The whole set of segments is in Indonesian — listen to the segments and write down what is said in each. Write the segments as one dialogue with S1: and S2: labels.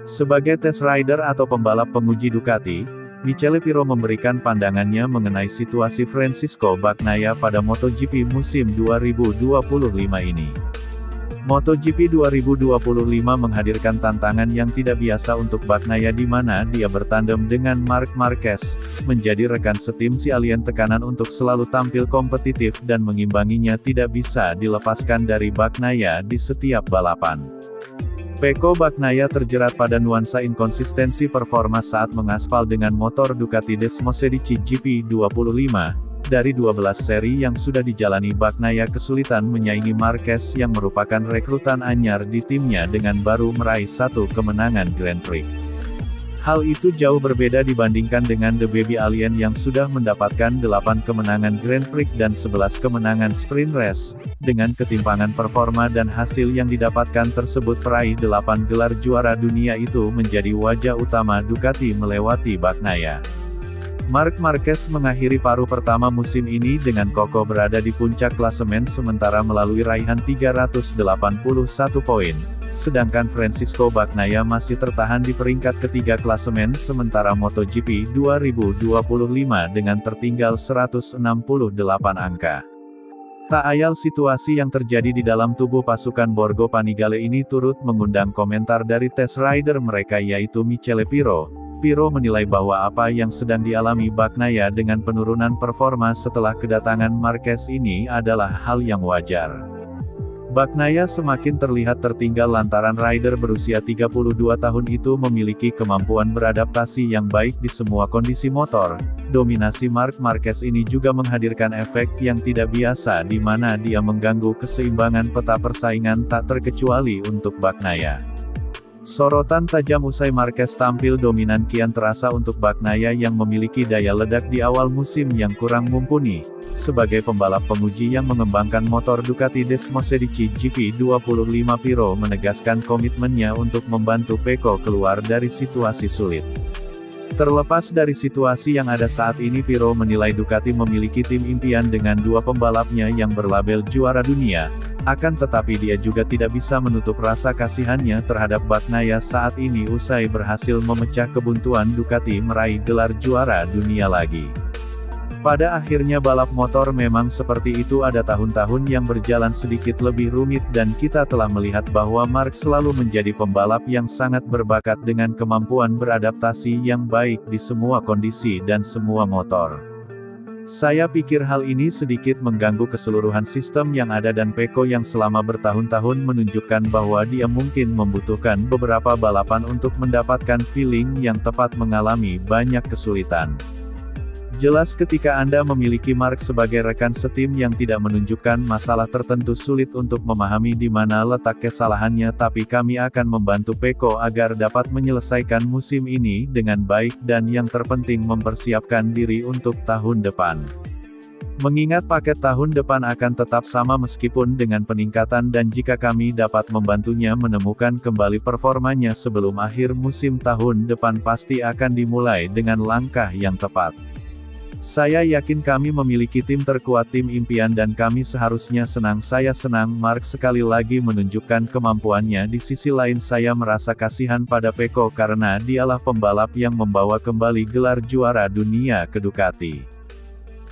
S1: Sebagai test rider atau pembalap penguji Ducati, Michele Pirro memberikan pandangannya mengenai situasi Francisco Bagnaia pada MotoGP musim 2025 ini. MotoGP 2025 menghadirkan tantangan yang tidak biasa untuk Bagnaia di mana dia bertandem dengan Marc Marquez, menjadi rekan setim si alien. Tekanan untuk selalu tampil kompetitif dan mengimbanginya tidak bisa dilepaskan dari Bagnaia di setiap balapan. Pecco Bagnaia terjerat pada nuansa inkonsistensi performa saat mengaspal dengan motor Ducati Desmosedici GP25. Dari 12 seri yang sudah dijalani, Bagnaia kesulitan menyaingi Marquez yang merupakan rekrutan anyar di timnya dengan baru meraih 1 kemenangan Grand Prix. Hal itu jauh berbeda dibandingkan dengan The Baby Alien yang sudah mendapatkan 8 kemenangan Grand Prix dan 11 kemenangan Sprint Race. Dengan ketimpangan performa dan hasil yang didapatkan tersebut, peraih 8 gelar juara dunia itu menjadi wajah utama Ducati melewati Bagnaia. Marc Marquez mengakhiri paruh pertama musim ini dengan kokoh berada di puncak klasemen sementara melalui raihan 381 poin. Sedangkan Francisco Bagnaia masih tertahan di peringkat ketiga klasemen sementara MotoGP 2025 dengan tertinggal 168 angka. Tak ayal situasi yang terjadi di dalam tubuh pasukan Borgo Panigale ini turut mengundang komentar dari test rider mereka yaitu Michele Pirro. Pirro menilai bahwa apa yang sedang dialami Bagnaia dengan penurunan performa setelah kedatangan Marquez ini adalah hal yang wajar. Bagnaia semakin terlihat tertinggal lantaran rider berusia 32 tahun itu memiliki kemampuan beradaptasi yang baik di semua kondisi motor. Dominasi Marc Marquez ini juga menghadirkan efek yang tidak biasa di mana dia mengganggu keseimbangan peta persaingan tak terkecuali untuk Bagnaia. Sorotan tajam usai Marquez tampil dominan kian terasa untuk Bagnaia yang memiliki daya ledak di awal musim yang kurang mumpuni. Sebagai pembalap penguji yang mengembangkan motor Ducati Desmosedici GP25, Pirro menegaskan komitmennya untuk membantu Pecco keluar dari situasi sulit. Terlepas dari situasi yang ada saat ini, Pirro menilai Ducati memiliki tim impian dengan 2 pembalapnya yang berlabel juara dunia. Akan tetapi dia juga tidak bisa menutup rasa kasihannya terhadap Bagnaia saat ini usai berhasil memecah kebuntuan Ducati meraih gelar juara dunia lagi. Pada akhirnya balap motor memang seperti itu, ada tahun-tahun yang berjalan sedikit lebih rumit dan kita telah melihat bahwa Marc selalu menjadi pembalap yang sangat berbakat dengan kemampuan beradaptasi yang baik di semua kondisi dan semua motor. Saya pikir hal ini sedikit mengganggu keseluruhan sistem yang ada dan Pecco yang selama bertahun-tahun menunjukkan bahwa dia mungkin membutuhkan beberapa balapan untuk mendapatkan feeling yang tepat mengalami banyak kesulitan. Jelas ketika Anda memiliki Marc sebagai rekan setim yang tidak menunjukkan masalah tertentu, sulit untuk memahami di mana letak kesalahannya, tapi kami akan membantu Pecco agar dapat menyelesaikan musim ini dengan baik dan yang terpenting mempersiapkan diri untuk tahun depan. Mengingat paket tahun depan akan tetap sama meskipun dengan peningkatan dan jika kami dapat membantunya menemukan kembali performanya sebelum akhir musim tahun depan pasti akan dimulai dengan langkah yang tepat. Saya yakin kami memiliki tim terkuat, tim impian dan kami seharusnya senang. Saya senang Marc sekali lagi menunjukkan kemampuannya. Di sisi lain saya merasa kasihan pada Pecco karena dialah pembalap yang membawa kembali gelar juara dunia ke Ducati.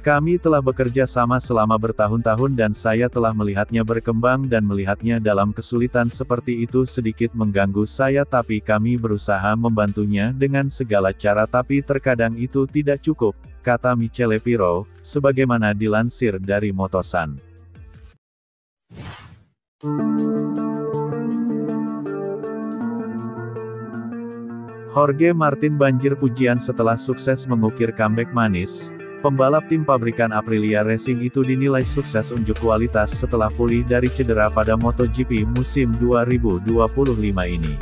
S1: Kami telah bekerja sama selama bertahun-tahun dan saya telah melihatnya berkembang dan melihatnya dalam kesulitan seperti itu sedikit mengganggu saya, tapi kami berusaha membantunya dengan segala cara, tapi terkadang itu tidak cukup, kata Michele Pirro, sebagaimana dilansir dari Motosan. Jorge Martin banjir pujian setelah sukses mengukir comeback manis. Pembalap tim pabrikan Aprilia Racing itu dinilai sukses unjuk kualitas setelah pulih dari cedera pada MotoGP musim 2025 ini.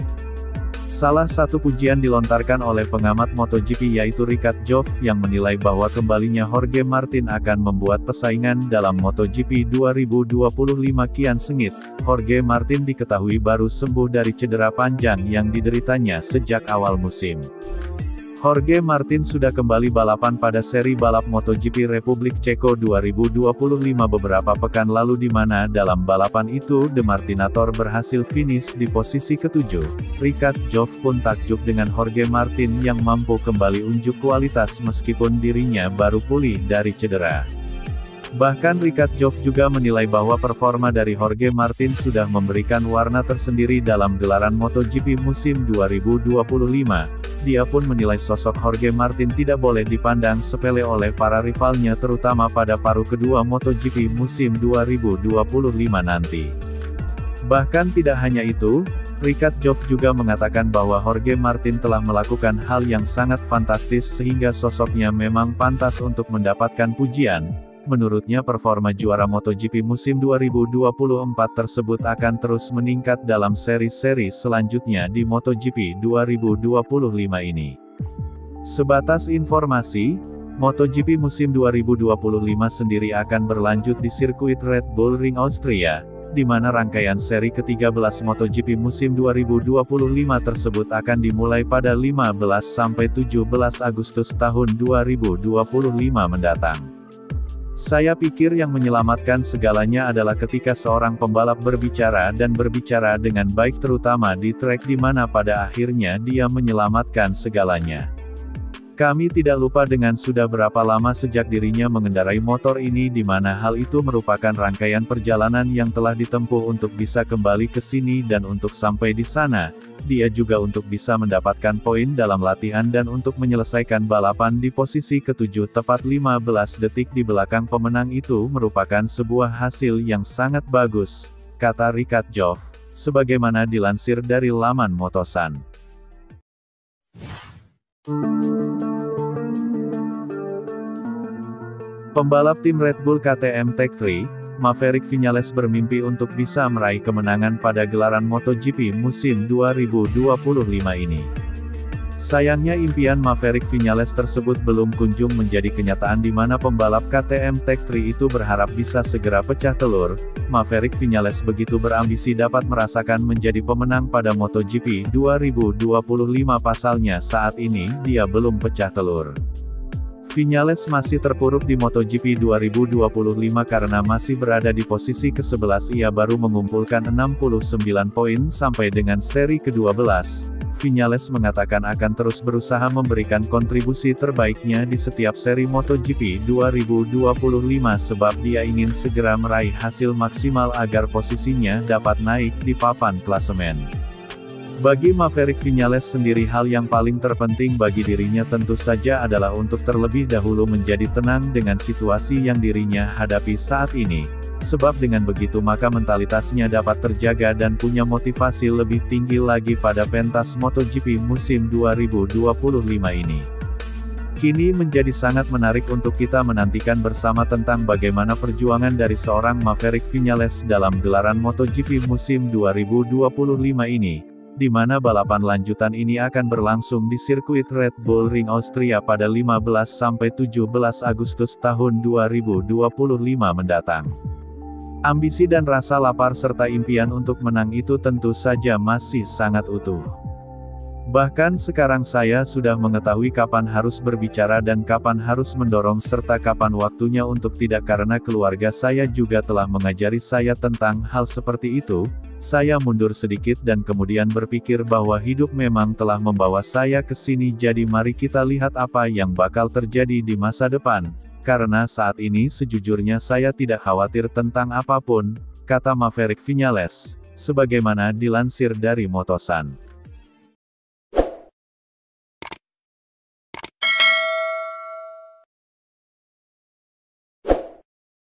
S1: Salah satu pujian dilontarkan oleh pengamat MotoGP yaitu Richard Jove yang menilai bahwa kembalinya Jorge Martin akan membuat persaingan dalam MotoGP 2025 kian sengit. Jorge Martin diketahui baru sembuh dari cedera panjang yang dideritanya sejak awal musim. Jorge Martin sudah kembali balapan pada seri balap MotoGP Republik Ceko 2025 beberapa pekan lalu di mana dalam balapan itu The Martinator berhasil finish di posisi ke-7. Ricat Joff pun takjub dengan Jorge Martin yang mampu kembali unjuk kualitas meskipun dirinya baru pulih dari cedera. Bahkan Ricat Joff juga menilai bahwa performa dari Jorge Martin sudah memberikan warna tersendiri dalam gelaran MotoGP musim 2025. Dia pun menilai sosok Jorge Martin tidak boleh dipandang sepele oleh para rivalnya terutama pada paruh kedua MotoGP musim 2025 nanti. Bahkan tidak hanya itu, Ricat Joff juga mengatakan bahwa Jorge Martin telah melakukan hal yang sangat fantastis sehingga sosoknya memang pantas untuk mendapatkan pujian. Menurutnya performa juara MotoGP musim 2024 tersebut akan terus meningkat dalam seri-seri selanjutnya di MotoGP 2025 ini. Sebatas informasi, MotoGP musim 2025 sendiri akan berlanjut di sirkuit Red Bull Ring Austria, di mana rangkaian seri ke-13 MotoGP musim 2025 tersebut akan dimulai pada 15–17 Agustus tahun 2025 mendatang. Saya pikir yang menyelamatkan segalanya adalah ketika seorang pembalap berbicara dan berbicara dengan baik terutama di trek di mana pada akhirnya dia menyelamatkan segalanya. Kami tidak lupa dengan sudah berapa lama sejak dirinya mengendarai motor ini di mana hal itu merupakan rangkaian perjalanan yang telah ditempuh untuk bisa kembali ke sini dan untuk sampai di sana, dia juga untuk bisa mendapatkan poin dalam latihan dan untuk menyelesaikan balapan di posisi ke-7 tepat 15 detik di belakang pemenang itu merupakan sebuah hasil yang sangat bagus, kata Ricat Joff, sebagaimana dilansir dari laman Motosan. Pembalap tim Red Bull KTM Tech3, Maverick Viñales bermimpi untuk bisa meraih kemenangan pada gelaran MotoGP musim 2025 ini. Sayangnya impian Maverick Viñales tersebut belum kunjung menjadi kenyataan di mana pembalap KTM Tech3 itu berharap bisa segera pecah telur. Maverick Viñales begitu berambisi dapat merasakan menjadi pemenang pada MotoGP 2025 pasalnya saat ini dia belum pecah telur. Viñales masih terpuruk di MotoGP 2025 karena masih berada di posisi ke-11. Ia baru mengumpulkan 69 poin sampai dengan seri ke-12. Viñales mengatakan akan terus berusaha memberikan kontribusi terbaiknya di setiap seri MotoGP 2025 sebab dia ingin segera meraih hasil maksimal agar posisinya dapat naik di papan klasemen. Bagi Maverick Viñales sendiri hal yang paling terpenting bagi dirinya tentu saja adalah untuk terlebih dahulu menjadi tenang dengan situasi yang dirinya hadapi saat ini. Sebab dengan begitu maka mentalitasnya dapat terjaga dan punya motivasi lebih tinggi lagi pada pentas MotoGP musim 2025 ini. Kini menjadi sangat menarik untuk kita menantikan bersama tentang bagaimana perjuangan dari seorang Maverick Viñales dalam gelaran MotoGP musim 2025 ini, di mana balapan lanjutan ini akan berlangsung di sirkuit Red Bull Ring Austria pada 15–17 Agustus tahun 2025 mendatang. Ambisi dan rasa lapar serta impian untuk menang itu tentu saja masih sangat utuh. Bahkan sekarang saya sudah mengetahui kapan harus berbicara dan kapan harus mendorong serta kapan waktunya untuk tidak karena keluarga saya juga telah mengajari saya tentang hal seperti itu. Saya mundur sedikit dan kemudian berpikir bahwa hidup memang telah membawa saya ke sini jadi mari kita lihat apa yang bakal terjadi di masa depan. Karena saat ini sejujurnya saya tidak khawatir tentang apapun, kata Maverick Viñales, sebagaimana dilansir dari Motosan.